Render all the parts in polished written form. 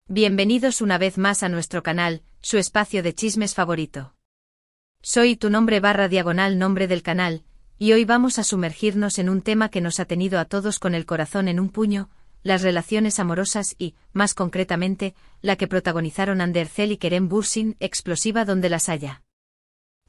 Bienvenidos una vez más a nuestro canal, su espacio de chismes favorito. Soy tu nombre / nombre del canal, y hoy vamos a sumergirnos en un tema que nos ha tenido a todos con el corazón en un puño, las relaciones amorosas y, más concretamente, la que protagonizaron Ander Cell y Kerem Bürsin, explosiva donde las haya.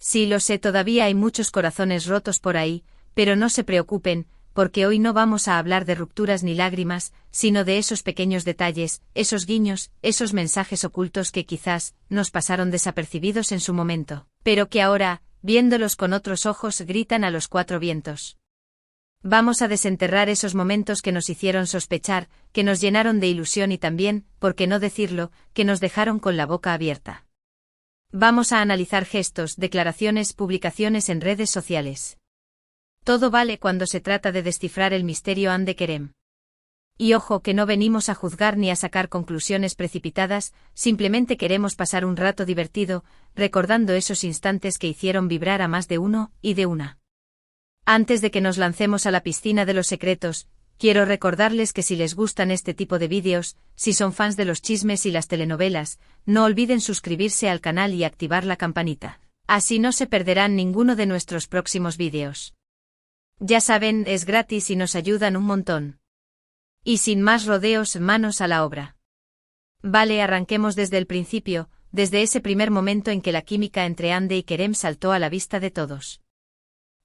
Sí, lo sé, todavía hay muchos corazones rotos por ahí, pero no se preocupen, porque hoy no vamos a hablar de rupturas ni lágrimas, sino de esos pequeños detalles, esos guiños, esos mensajes ocultos que quizás nos pasaron desapercibidos en su momento, pero que ahora, viéndolos con otros ojos, gritan a los cuatro vientos. Vamos a desenterrar esos momentos que nos hicieron sospechar, que nos llenaron de ilusión y también, por qué no decirlo, que nos dejaron con la boca abierta. Vamos a analizar gestos, declaraciones, publicaciones en redes sociales. Todo vale cuando se trata de descifrar el misterio Hande Kerem. Y ojo que no venimos a juzgar ni a sacar conclusiones precipitadas, simplemente queremos pasar un rato divertido, recordando esos instantes que hicieron vibrar a más de uno y de una. Antes de que nos lancemos a la piscina de los secretos, quiero recordarles que si les gustan este tipo de vídeos, si son fans de los chismes y las telenovelas, no olviden suscribirse al canal y activar la campanita. Así no se perderán ninguno de nuestros próximos vídeos. Ya saben, es gratis y nos ayudan un montón. Y sin más rodeos, manos a la obra. Vale, arranquemos desde el principio, desde ese primer momento en que la química entre Hande y Kerem saltó a la vista de todos.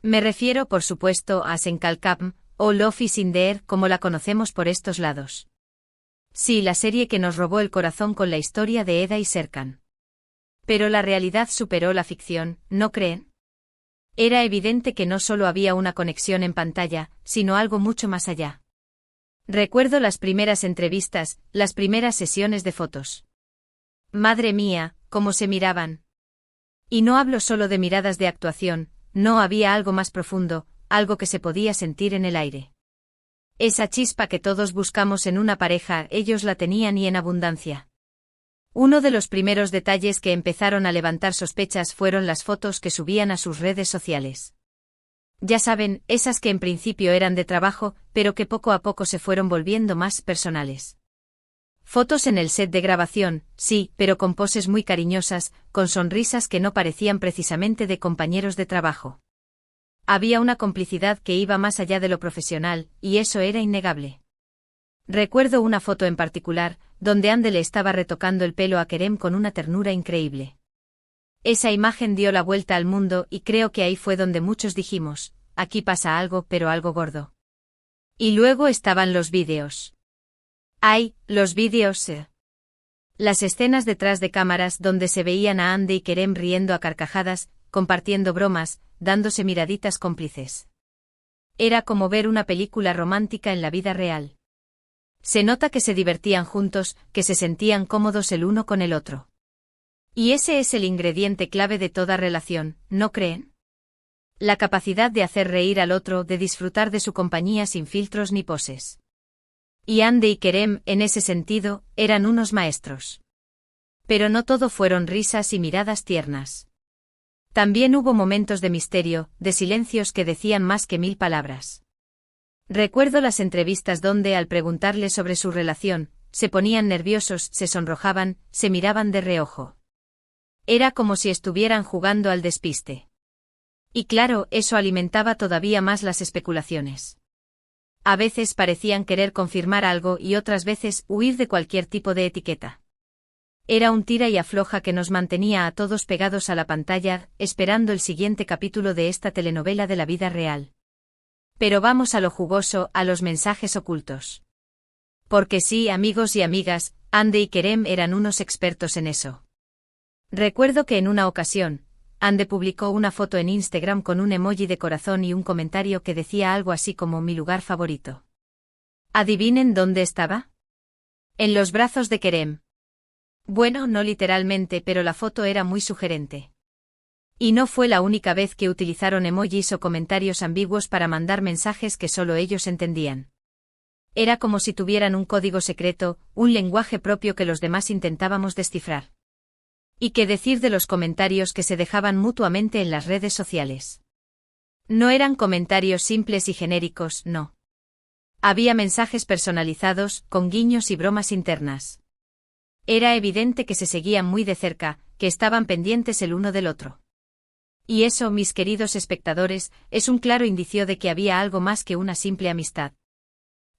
Me refiero, por supuesto, a Senkalkam, o Love is in the air, como la conocemos por estos lados. Sí, la serie que nos robó el corazón con la historia de Eda y Serkan. Pero la realidad superó la ficción, ¿no creen? Era evidente que no solo había una conexión en pantalla, sino algo mucho más allá. Recuerdo las primeras entrevistas, las primeras sesiones de fotos. Madre mía, cómo se miraban. Y no hablo solo de miradas de actuación, no, había algo más profundo, algo que se podía sentir en el aire. Esa chispa que todos buscamos en una pareja, ellos la tenían y en abundancia. Uno de los primeros detalles que empezaron a levantar sospechas fueron las fotos que subían a sus redes sociales. Ya saben, esas que en principio eran de trabajo, pero que poco a poco se fueron volviendo más personales. Fotos en el set de grabación, sí, pero con poses muy cariñosas, con sonrisas que no parecían precisamente de compañeros de trabajo. Había una complicidad que iba más allá de lo profesional, y eso era innegable. Recuerdo una foto en particular, donde Hande le estaba retocando el pelo a Kerem con una ternura increíble. Esa imagen dio la vuelta al mundo y creo que ahí fue donde muchos dijimos, aquí pasa algo, pero algo gordo. Y luego estaban los vídeos. ¡Ay, los vídeos! Las escenas detrás de cámaras donde se veían a Hande y Kerem riendo a carcajadas, compartiendo bromas, dándose miraditas cómplices. Era como ver una película romántica en la vida real. Se nota que se divertían juntos, que se sentían cómodos el uno con el otro. Y ese es el ingrediente clave de toda relación, ¿no creen? La capacidad de hacer reír al otro, de disfrutar de su compañía sin filtros ni poses. Y Hande y Kerem, en ese sentido, eran unos maestros. Pero no todo fueron risas y miradas tiernas. También hubo momentos de misterio, de silencios que decían más que 1000 palabras. Recuerdo las entrevistas donde, al preguntarle sobre su relación, se ponían nerviosos, se sonrojaban, se miraban de reojo. Era como si estuvieran jugando al despiste. Y claro, eso alimentaba todavía más las especulaciones. A veces parecían querer confirmar algo y otras veces huir de cualquier tipo de etiqueta. Era un tira y afloja que nos mantenía a todos pegados a la pantalla, esperando el siguiente capítulo de esta telenovela de la vida real. Pero vamos a lo jugoso, a los mensajes ocultos. Porque sí, amigos y amigas, Hande y Kerem eran unos expertos en eso. Recuerdo que en una ocasión, Hande publicó una foto en Instagram con un emoji de corazón y un comentario que decía algo así como mi lugar favorito. ¿Adivinen dónde estaba? En los brazos de Kerem. Bueno, no literalmente, pero la foto era muy sugerente. Y no fue la única vez que utilizaron emojis o comentarios ambiguos para mandar mensajes que solo ellos entendían. Era como si tuvieran un código secreto, un lenguaje propio que los demás intentábamos descifrar. ¿Y qué decir de los comentarios que se dejaban mutuamente en las redes sociales? No eran comentarios simples y genéricos, no. Había mensajes personalizados, con guiños y bromas internas. Era evidente que se seguían muy de cerca, que estaban pendientes el uno del otro. Y eso, mis queridos espectadores, es un claro indicio de que había algo más que una simple amistad.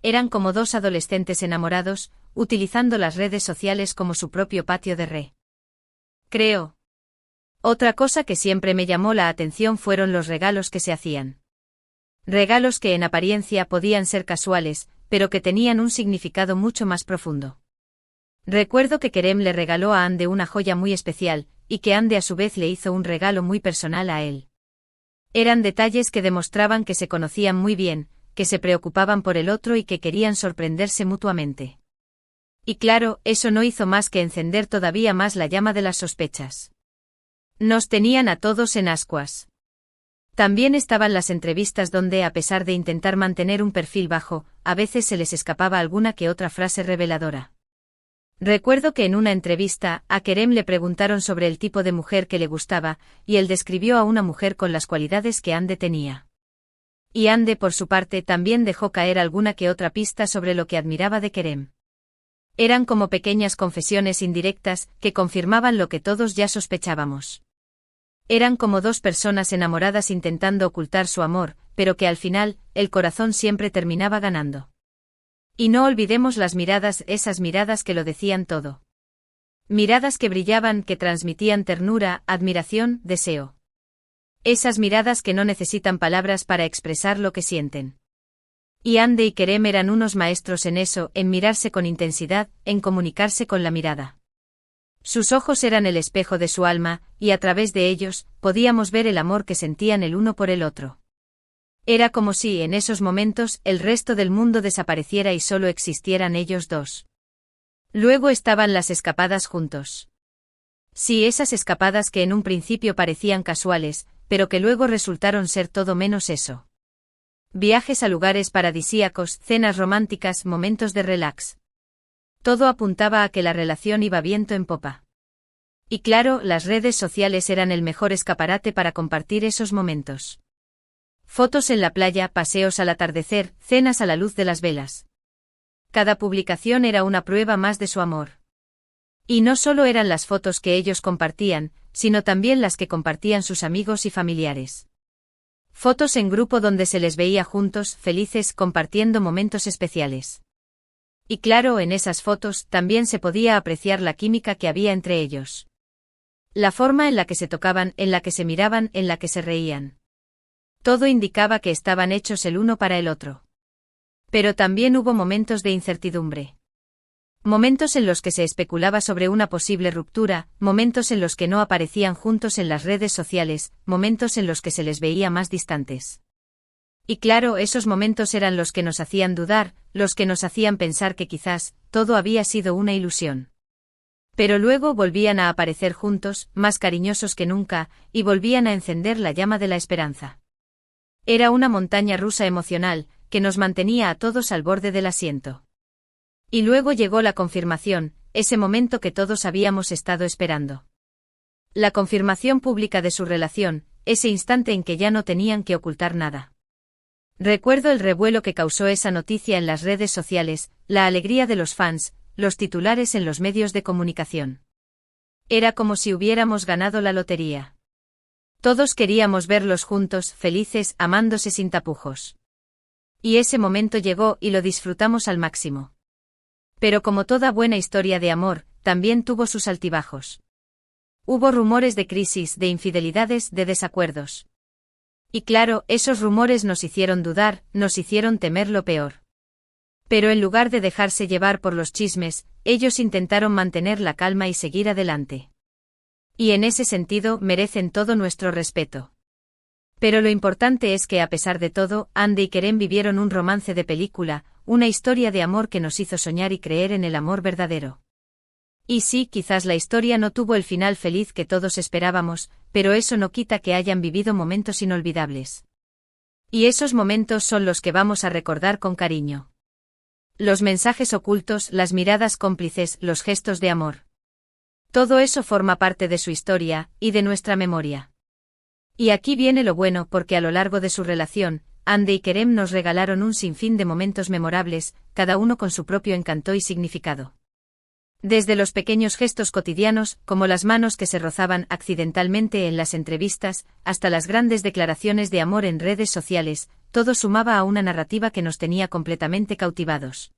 Eran como dos adolescentes enamorados, utilizando las redes sociales como su propio patio de recreo. Otra cosa que siempre me llamó la atención fueron los regalos que se hacían. Regalos que en apariencia podían ser casuales, pero que tenían un significado mucho más profundo. Recuerdo que Kerem le regaló a Ande una joya muy especial, y que Ande a su vez le hizo un regalo muy personal a él. Eran detalles que demostraban que se conocían muy bien, que se preocupaban por el otro y que querían sorprenderse mutuamente. Y claro, eso no hizo más que encender todavía más la llama de las sospechas. Nos tenían a todos en ascuas. También estaban las entrevistas donde, a pesar de intentar mantener un perfil bajo, a veces se les escapaba alguna que otra frase reveladora. Recuerdo que en una entrevista, a Kerem le preguntaron sobre el tipo de mujer que le gustaba, y él describió a una mujer con las cualidades que Ande tenía. Y Ande, por su parte, también dejó caer alguna que otra pista sobre lo que admiraba de Kerem. Eran como pequeñas confesiones indirectas, que confirmaban lo que todos ya sospechábamos. Eran como dos personas enamoradas intentando ocultar su amor, pero que al final, el corazón siempre terminaba ganando. Y no olvidemos las miradas, esas miradas que lo decían todo. Miradas que brillaban, que transmitían ternura, admiración, deseo. Esas miradas que no necesitan palabras para expresar lo que sienten. Y Ande y Kerem eran unos maestros en eso, en mirarse con intensidad, en comunicarse con la mirada. Sus ojos eran el espejo de su alma, y a través de ellos, podíamos ver el amor que sentían el uno por el otro. Era como si, en esos momentos, el resto del mundo desapareciera y solo existieran ellos dos. Luego estaban las escapadas juntos. Sí, esas escapadas que en un principio parecían casuales, pero que luego resultaron ser todo menos eso. Viajes a lugares paradisíacos, cenas románticas, momentos de relax. Todo apuntaba a que la relación iba viento en popa. Y claro, las redes sociales eran el mejor escaparate para compartir esos momentos. Fotos en la playa, paseos al atardecer, cenas a la luz de las velas. Cada publicación era una prueba más de su amor. Y no solo eran las fotos que ellos compartían, sino también las que compartían sus amigos y familiares. Fotos en grupo donde se les veía juntos, felices, compartiendo momentos especiales. Y claro, en esas fotos también se podía apreciar la química que había entre ellos. La forma en la que se tocaban, en la que se miraban, en la que se reían. Todo indicaba que estaban hechos el uno para el otro. Pero también hubo momentos de incertidumbre. Momentos en los que se especulaba sobre una posible ruptura, momentos en los que no aparecían juntos en las redes sociales, momentos en los que se les veía más distantes. Y claro, esos momentos eran los que nos hacían dudar, los que nos hacían pensar que quizás, todo había sido una ilusión. Pero luego volvían a aparecer juntos, más cariñosos que nunca, y volvían a encender la llama de la esperanza. Era una montaña rusa emocional, que nos mantenía a todos al borde del asiento. Y luego llegó la confirmación, ese momento que todos habíamos estado esperando. La confirmación pública de su relación, ese instante en que ya no tenían que ocultar nada. Recuerdo el revuelo que causó esa noticia en las redes sociales, la alegría de los fans, los titulares en los medios de comunicación. Era como si hubiéramos ganado la lotería. Todos queríamos verlos juntos, felices, amándose sin tapujos. Y ese momento llegó y lo disfrutamos al máximo. Pero como toda buena historia de amor, también tuvo sus altibajos. Hubo rumores de crisis, de infidelidades, de desacuerdos. Y claro, esos rumores nos hicieron dudar, nos hicieron temer lo peor. Pero en lugar de dejarse llevar por los chismes, ellos intentaron mantener la calma y seguir adelante. Y en ese sentido merecen todo nuestro respeto. Pero lo importante es que a pesar de todo, Ande y Kerem vivieron un romance de película, una historia de amor que nos hizo soñar y creer en el amor verdadero. Y sí, quizás la historia no tuvo el final feliz que todos esperábamos, pero eso no quita que hayan vivido momentos inolvidables. Y esos momentos son los que vamos a recordar con cariño. Los mensajes ocultos, las miradas cómplices, los gestos de amor. Todo eso forma parte de su historia, y de nuestra memoria. Y aquí viene lo bueno, porque a lo largo de su relación, Ande y Kerem nos regalaron un sinfín de momentos memorables, cada uno con su propio encanto y significado. Desde los pequeños gestos cotidianos, como las manos que se rozaban accidentalmente en las entrevistas, hasta las grandes declaraciones de amor en redes sociales, todo sumaba a una narrativa que nos tenía completamente cautivados.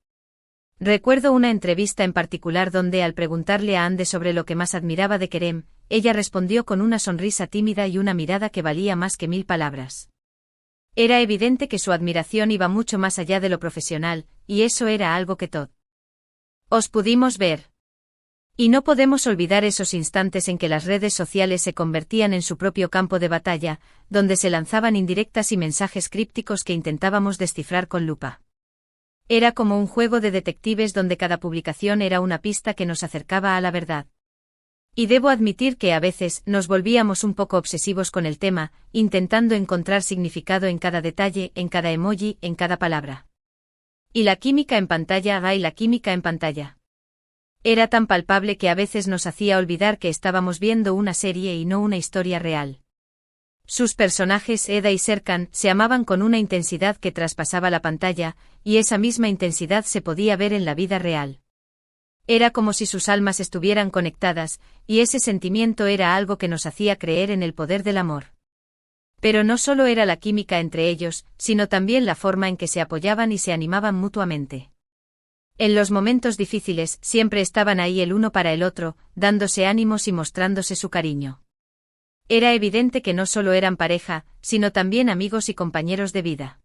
Recuerdo una entrevista en particular donde, al preguntarle a Ande sobre lo que más admiraba de Kerem, ella respondió con una sonrisa tímida y una mirada que valía más que 1000 palabras. Era evidente que su admiración iba mucho más allá de lo profesional, y eso era algo que todos pudimos ver. Y no podemos olvidar esos instantes en que las redes sociales se convertían en su propio campo de batalla, donde se lanzaban indirectas y mensajes crípticos que intentábamos descifrar con lupa. Era como un juego de detectives donde cada publicación era una pista que nos acercaba a la verdad. Y debo admitir que a veces nos volvíamos un poco obsesivos con el tema, intentando encontrar significado en cada detalle, en cada emoji, en cada palabra. Y la química en pantalla, la química en pantalla. Era tan palpable que a veces nos hacía olvidar que estábamos viendo una serie y no una historia real. Sus personajes, Eda y Serkan, se amaban con una intensidad que traspasaba la pantalla, y esa misma intensidad se podía ver en la vida real. Era como si sus almas estuvieran conectadas, y ese sentimiento era algo que nos hacía creer en el poder del amor. Pero no solo era la química entre ellos, sino también la forma en que se apoyaban y se animaban mutuamente. En los momentos difíciles siempre estaban ahí el uno para el otro, dándose ánimos y mostrándose su cariño. Era evidente que no solo eran pareja, sino también amigos y compañeros de vida.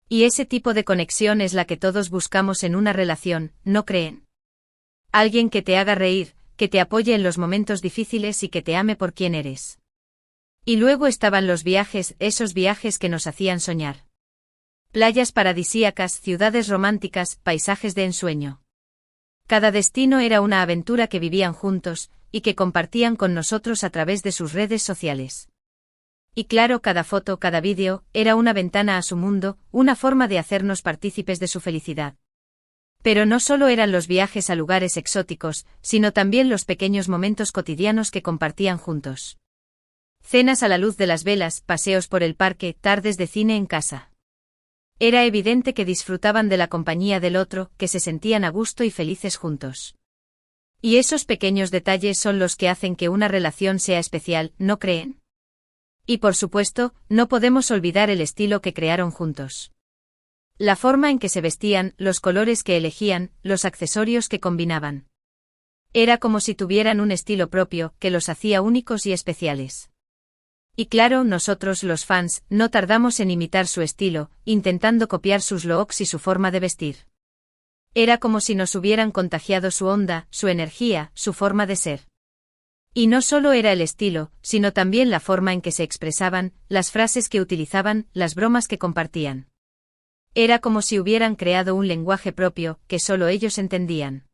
Y ese tipo de conexión es la que todos buscamos en una relación, ¿no creen? Alguien que te haga reír, que te apoye en los momentos difíciles y que te ame por quien eres. Y luego estaban los viajes, esos viajes que nos hacían soñar. Playas paradisíacas, ciudades románticas, paisajes de ensueño. Cada destino era una aventura que vivían juntos, y que compartían con nosotros a través de sus redes sociales. Y claro, cada foto, cada vídeo, era una ventana a su mundo, una forma de hacernos partícipes de su felicidad. Pero no solo eran los viajes a lugares exóticos, sino también los pequeños momentos cotidianos que compartían juntos. Cenas a la luz de las velas, paseos por el parque, tardes de cine en casa. Era evidente que disfrutaban de la compañía del otro, que se sentían a gusto y felices juntos. Y esos pequeños detalles son los que hacen que una relación sea especial, ¿no creen? Y por supuesto, no podemos olvidar el estilo que crearon juntos. La forma en que se vestían, los colores que elegían, los accesorios que combinaban. Era como si tuvieran un estilo propio, que los hacía únicos y especiales. Y claro, nosotros los fans, no tardamos en imitar su estilo, intentando copiar sus looks y su forma de vestir. Era como si nos hubieran contagiado su onda, su energía, su forma de ser. Y no solo era el estilo, sino también la forma en que se expresaban, las frases que utilizaban, las bromas que compartían. Era como si hubieran creado un lenguaje propio, que solo ellos entendían.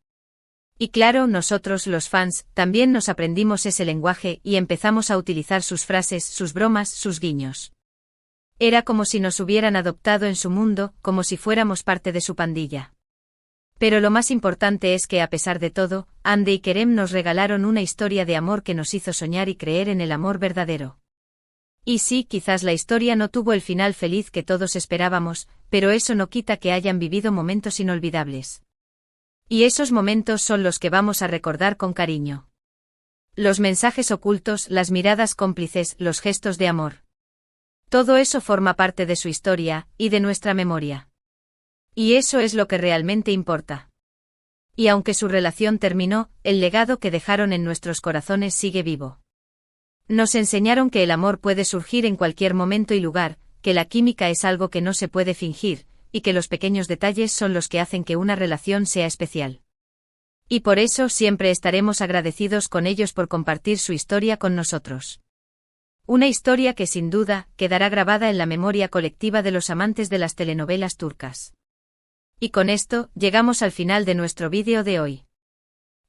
Y claro, nosotros los fans, también nos aprendimos ese lenguaje y empezamos a utilizar sus frases, sus bromas, sus guiños. Era como si nos hubieran adoptado en su mundo, como si fuéramos parte de su pandilla. Pero lo más importante es que a pesar de todo, Ande y Kerem nos regalaron una historia de amor que nos hizo soñar y creer en el amor verdadero. Y sí, quizás la historia no tuvo el final feliz que todos esperábamos, pero eso no quita que hayan vivido momentos inolvidables. Y esos momentos son los que vamos a recordar con cariño. Los mensajes ocultos, las miradas cómplices, los gestos de amor. Todo eso forma parte de su historia, y de nuestra memoria. Y eso es lo que realmente importa. Y aunque su relación terminó, el legado que dejaron en nuestros corazones sigue vivo. Nos enseñaron que el amor puede surgir en cualquier momento y lugar, que la química es algo que no se puede fingir, y que los pequeños detalles son los que hacen que una relación sea especial. Y por eso siempre estaremos agradecidos con ellos por compartir su historia con nosotros. Una historia que sin duda quedará grabada en la memoria colectiva de los amantes de las telenovelas turcas. Y con esto llegamos al final de nuestro vídeo de hoy.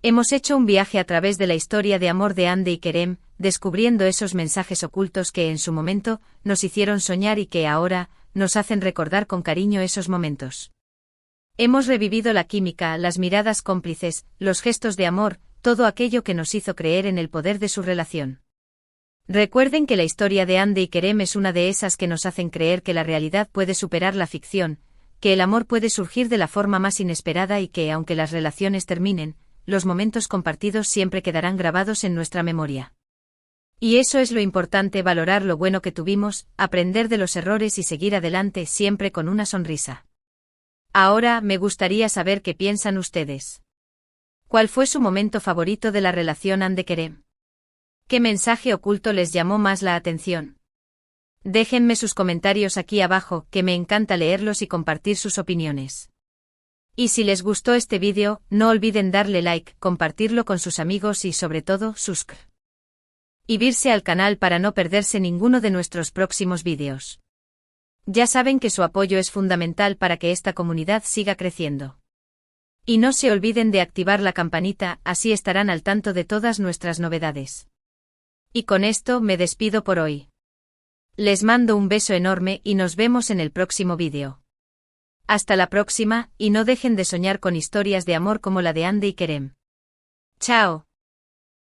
Hemos hecho un viaje a través de la historia de amor de Ande y Kerem, descubriendo esos mensajes ocultos que en su momento nos hicieron soñar y que ahora nos hacen recordar con cariño esos momentos. Hemos revivido la química, las miradas cómplices, los gestos de amor, todo aquello que nos hizo creer en el poder de su relación. Recuerden que la historia de Ande y Kerem es una de esas que nos hacen creer que la realidad puede superar la ficción, que el amor puede surgir de la forma más inesperada y que, aunque las relaciones terminen, los momentos compartidos siempre quedarán grabados en nuestra memoria. Y eso es lo importante, valorar lo bueno que tuvimos, aprender de los errores y seguir adelante siempre con una sonrisa. Ahora, me gustaría saber qué piensan ustedes. ¿Cuál fue su momento favorito de la relación Anne de Kerem? ¿Qué mensaje oculto les llamó más la atención? Déjenme sus comentarios aquí abajo, que me encanta leerlos y compartir sus opiniones. Y si les gustó este vídeo, no olviden darle like, compartirlo con sus amigos y sobre todo, suscribirse al canal para no perderse ninguno de nuestros próximos vídeos. Ya saben que su apoyo es fundamental para que esta comunidad siga creciendo. Y no se olviden de activar la campanita, así estarán al tanto de todas nuestras novedades. Y con esto me despido por hoy. Les mando un beso enorme y nos vemos en el próximo vídeo. Hasta la próxima, y no dejen de soñar con historias de amor como la de Anne y Kerem. Chao.